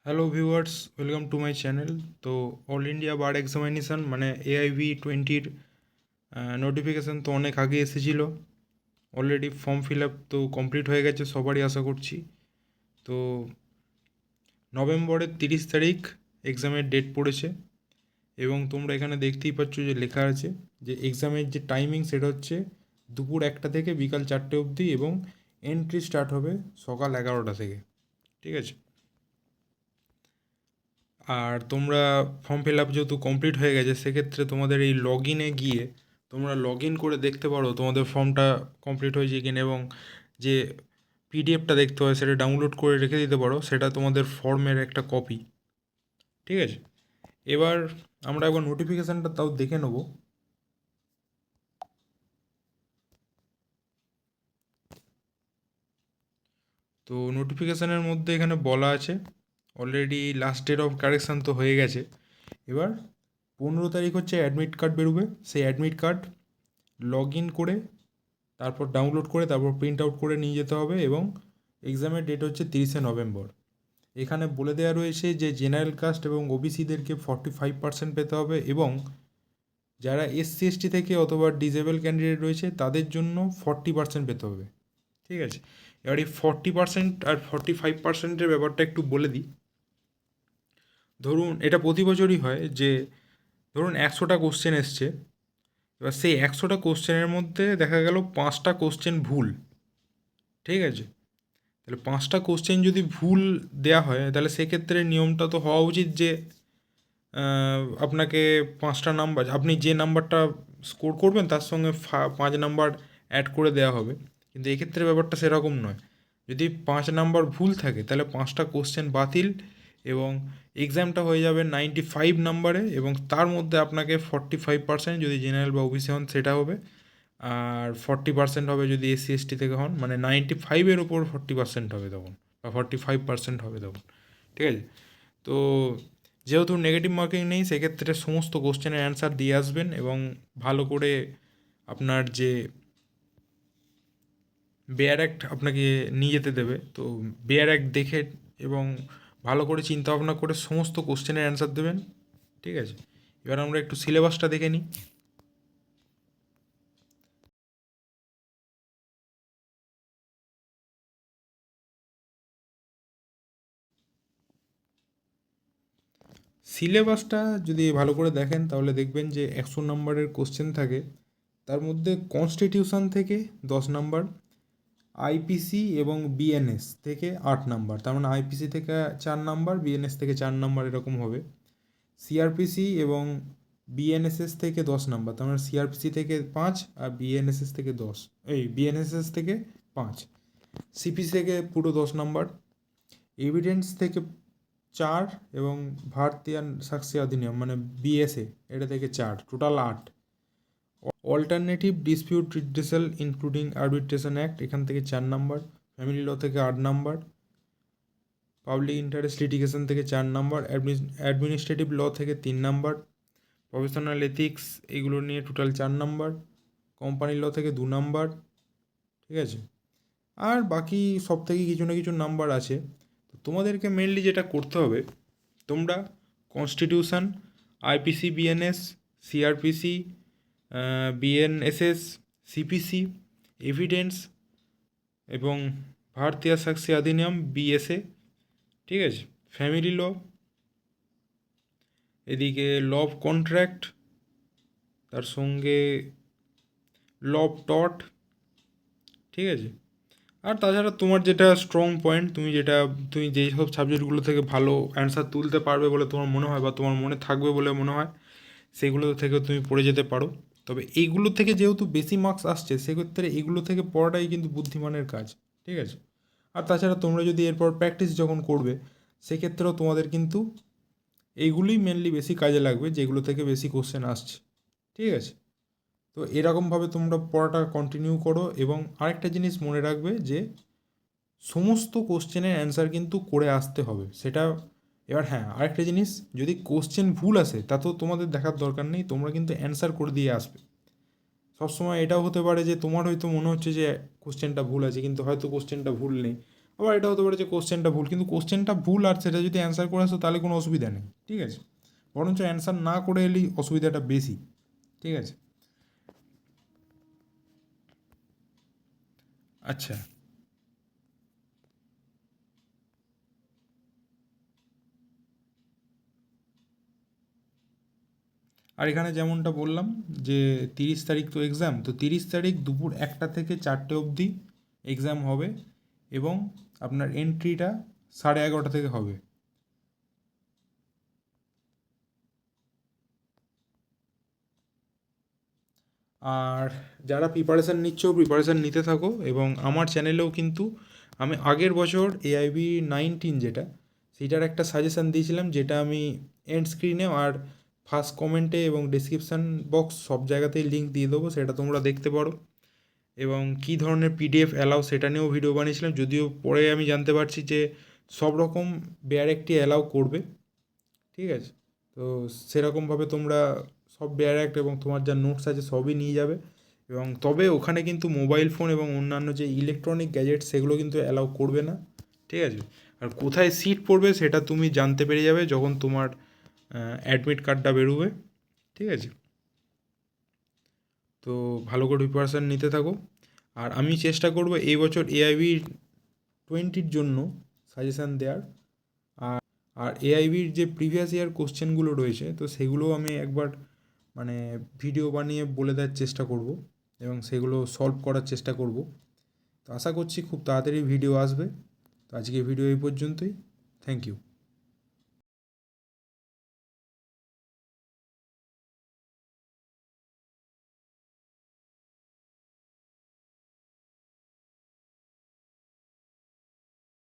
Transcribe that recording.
Hello viewers, welcome to my channel. তো all India বার examination মানে AIV20 notification তো অনেক আগে এসেছিলো। অলরেডি ফর্ম ফিল আপ তো কমপ্লিট হয়ে গেছে সবারই আশা করছি। তো নভেম্বরের 30 তারিখ এক্সামের ডেট পড়েছে এবং তোমরা এখানে দেখতেই পাচ্ছ যে লেখা আছে যে এক্সামের যে টাইমিং সেটা হচ্ছে দুপুর 1টা থেকে বিকাল 4টে অবধি এবং এন্ট্রি স্টার্ট হবে সকাল 11টা থেকে। ঠিক আছে। আর তোমরা ফর্ম ফিল আপ যেহেতু কমপ্লিট হয়ে গেছে সেক্ষেত্রে তোমাদের এই লগ ইনে গিয়ে তোমরা লগ ইন করে দেখতে পারো তোমাদের ফর্মটা কমপ্লিট হয়েছে কিনা, এবং যে পিডিএফটা দেখতে হয় সেটা ডাউনলোড করে রেখে দিতে পারো, সেটা তোমাদের ফর্মের একটা কপি। ঠিক আছে। এবার আমরা একবার নোটিফিকেশানটা তাও দেখে নেব। তো নোটিফিকেশানের মধ্যে এখানে বলা আছে already last date of correction তো হয়ে গেছে। এবার 15 তারিখ হচ্ছে অ্যাডমিট কার্ড বেরোবে। সেই অ্যাডমিট কার্ড লগ ইন করে তারপর ডাউনলোড করে তারপর প্রিন্ট আউট করে নিয়ে যেতে হবে, এবং এক্সামের ডেট হচ্ছে 30শে নভেম্বর। এখানে বলে দেওয়া রয়েছে যে জেনারেল কাস্ট এবং ওবিসিদেরকে 45% পেতে হবে, এবং যারা SC ST থেকে অথবা ডিসেবল ক্যান্ডিডেট রয়েছে তাদের জন্য 40% পেতে হবে। ঠিক আছে। এবার এই 40% আর 45%-এর ব্যাপারটা একটু বলে দিই। ধরুন এটা প্রতি বছরই হয় যে ধরুন 100টা কোশ্চেন এসছে, এবার সেই 100টা কোশ্চেনের মধ্যে দেখা গেল 5টা কোশ্চেন ভুল। ঠিক আছে। তাহলে 5টা কোশ্চেন যদি ভুল দেয়া হয় তাহলে সেক্ষেত্রে নিয়মটা তো হওয়া উচিত যে আপনাকে 5টা নাম্বার, আপনি যে নাম্বারটা স্কোর করবেন তার সঙ্গে 5 নাম্বার অ্যাড করে দেওয়া হবে। কিন্তু এক্ষেত্রে ব্যাপারটা সেরকম নয়। যদি 5 নাম্বার ভুল থাকে তাহলে 5টা কোশ্চেন বাতিল, এবং এক্সামটা হয়ে যাবে 95 নাম্বারে, এবং তার মধ্যে আপনাকে 45% যদি জেনারেল বা ওবিসি হন সেটা হবে, আর 40% হবে যদি SC ST থেকে হন, মানে 95-এর ওপর 40% হবে তখন, বা 45% হবে তখন। ঠিক আছে। তো যেহেতু নেগেটিভ মার্কিং নেই সেক্ষেত্রে সমস্ত কোশ্চেনের অ্যান্সার দিয়ে আসবেন, এবং ভালো করে আপনার যে বেয়ার অ্যাক্ট আপনাকে নিয়ে যেতে দেবে, তো বেয়ার অ্যাক্ট দেখে এবং ভালো করে চিন্তা ভাবনা করে সমস্ত কোশ্চেনের অ্যান্সার দেবেন। ঠিক আছে। এবার আমরা একটু সিলেবাসটা দেখে নিই। সিলেবাসটা যদি ভালো করে দেখেন তাহলে দেখবেন যে 100 নম্বরের কোশ্চেন থাকে, তার মধ্যে কনস্টিটিউশন থেকে 10 নাম্বার, আইপিসি এবং বিএনএস থেকে 8 নাম্বার, তার মানে আইপিসি থেকে 4 নাম্বার, বিএনএস থেকে 4 নাম্বার, এরকম হবে। সিআরপিসি এবং বিএনএসএস থেকে 10 নাম্বার, তার মানে সিআরপিসি থেকে 5 আর বিএনএসএস থেকে 10, বিএনএসএস থেকে 5, সিপিসি থেকে পুরো 10 নাম্বার, এভিডেন্স থেকে 4, এবং ভারতীয় সাক্ষ্য অধিনিয়ম মানে বিএসএ এটা থেকে 4, total 8। Alternative dispute redressal including arbitration act এখান থেকে 4 নাম্বার, ফ্যামিলি ল থেকে 8 নাম্বার, পাবলিক ইন্টারেস্ট লিটিগেশন থেকে 4 নাম্বার, অ্যাডমিনিস্ট্রেটিভ ল থেকে 3 নাম্বার, প্রফেশনাল এথিক্স এগুলো নিয়ে টোটাল 4 নাম্বার, কোম্পানি ল থেকে 2 নাম্বার। ঠিক আছে। আর বাকি সব থেকে কিছু না কিছু নাম্বার আছে। তো তোমাদেরকে মেনলি যেটা করতে হবে, তোমরা constitution, IPC, BNS, CrPC, BNSS, CPC, evidence এবং ভারতীয় সাক্ষ্য অধিনিয়ম বিএসএ, ঠিক আছে, ফ্যামিলি ল, এদিকে ল অফ কন্ট্রাক্ট, তার সঙ্গে ল অফ টর্ট, ঠিক আছে। আর তাছাড়া তোমার যেটা স্ট্রং পয়েন্ট, তুমি যেই সব সাবজেক্টগুলো থেকে ভালো অ্যান্সার তুলতে পারবে বলে তোমার মনে হয় বা তোমার মনে থাকবে বলে মনে হয় সেগুলো থেকে তুমি পড়ে যেতে পারো। তবে এইগুলো থেকে যেহেতু বেশি মার্কস আসছে সেক্ষেত্রে এগুলো থেকে পড়াটাই কিন্তু বুদ্ধিমানের কাজ। ঠিক আছে। আর তাছাড়া তোমরা যদি এরপর প্র্যাকটিস যখন করবে সেক্ষেত্রেও তোমাদের কিন্তু এইগুলোই মেনলি বেশি কাজে লাগবে, যেগুলো থেকে বেশি কোশ্চেন আসছে। ঠিক আছে। তো এরকমভাবে তোমরা পড়াটা কন্টিনিউ করো, এবং আরেকটা জিনিস মনে রাখবে যে সমস্ত কোশ্চেনের অ্যান্সার কিন্তু করে আসতে হবে সেটা। এবার হ্যাঁ, আরেকটা জিনিস, যদি কোশ্চেন ভুল আসে তাতেও তোমাদের দেখার দরকার নেই, তোমরা কিন্তু অ্যান্সার করে দিয়ে আসবে। সবসময় এটাও হতে পারে যে তোমার হয়তো মনে হচ্ছে যে কোশ্চেনটা ভুল আছে কিন্তু হয়তো কোশ্চেনটা ভুল নেই, আবার এটা হতে পারে যে কোশ্চেনটা ভুল, কিন্তু কোশ্চেনটা ভুল আর সেটা যদি অ্যান্সার করে আসো তাহলে কোনো অসুবিধা নেই, ঠিক আছে, বরঞ্চ অ্যান্সার না করে এলেই অসুবিধাটা বেশি, ঠিক আছে। আচ্ছা, আর এখানে যেমনটা বললাম যে 30 তারিখ তো এক্সাম, তো 30 তারিখ দুপুর 1টা থেকে 4টে অবধি এক্সাম হবে, এবং আপনার এন্ট্রিটা 11:30 থেকে হবে। আর যারা প্রিপারেশান নিচ্ছ প্রিপারেশান নিতে থাকো, এবং আমার চ্যানেলেও কিন্তু আমি আগের বছর AIB 19 যেটা, সেইটার একটা সাজেশান দিয়েছিলাম, যেটা আমি এন্ড স্ক্রিনে আর ফার্স্ট কমেন্টে এবং ডিসক্রিপশান বক্স সব জায়গাতেই লিঙ্ক দিয়ে দেবো, সেটা তোমরা দেখতে পারো। এবং কী ধরনের PDF অ্যালাউ সেটা নিয়েও ভিডিও বানিয়েছিলাম, যদিও পরে আমি জানতে পারছি যে সব রকম বেয়ার একটি অ্যালাউ করবে, ঠিক আছে। তো সেরকমভাবে তোমরা সব বেয়ার অ্যাক্ট এবং তোমার যা নোটস আছে সবই নিয়ে যাবে, এবং তবে ওখানে কিন্তু মোবাইল ফোন এবং অন্যান্য যে ইলেকট্রনিক গ্যাজেট সেগুলো কিন্তু অ্যালাউ করবে না, ঠিক আছে। আর কোথায় সিট পড়বে সেটা তুমি জানতে পেরে যাবে যখন তোমার অ্যাডমিট কার্ডটা বেরোবে, ঠিক আছে। তো ভালো করে প্রিপারেশান নিতে থাকো, আর আমি চেষ্টা করব এই বছর AIB 20 জন্য সাজেশান দেওয়ার। আর AIBর যে প্রিভিয়াস ইয়ার কোশ্চেনগুলো রয়েছে তো সেগুলো আমি একবার মানে ভিডিও বানিয়ে বলে দেওয়ার চেষ্টা করব, এবং সেগুলো সলভ করার চেষ্টা করব। তো আশা করছি খুব তাড়াতাড়ি ভিডিও আসবে। তো আজকে ভিডিও এই পর্যন্তই। Thank you.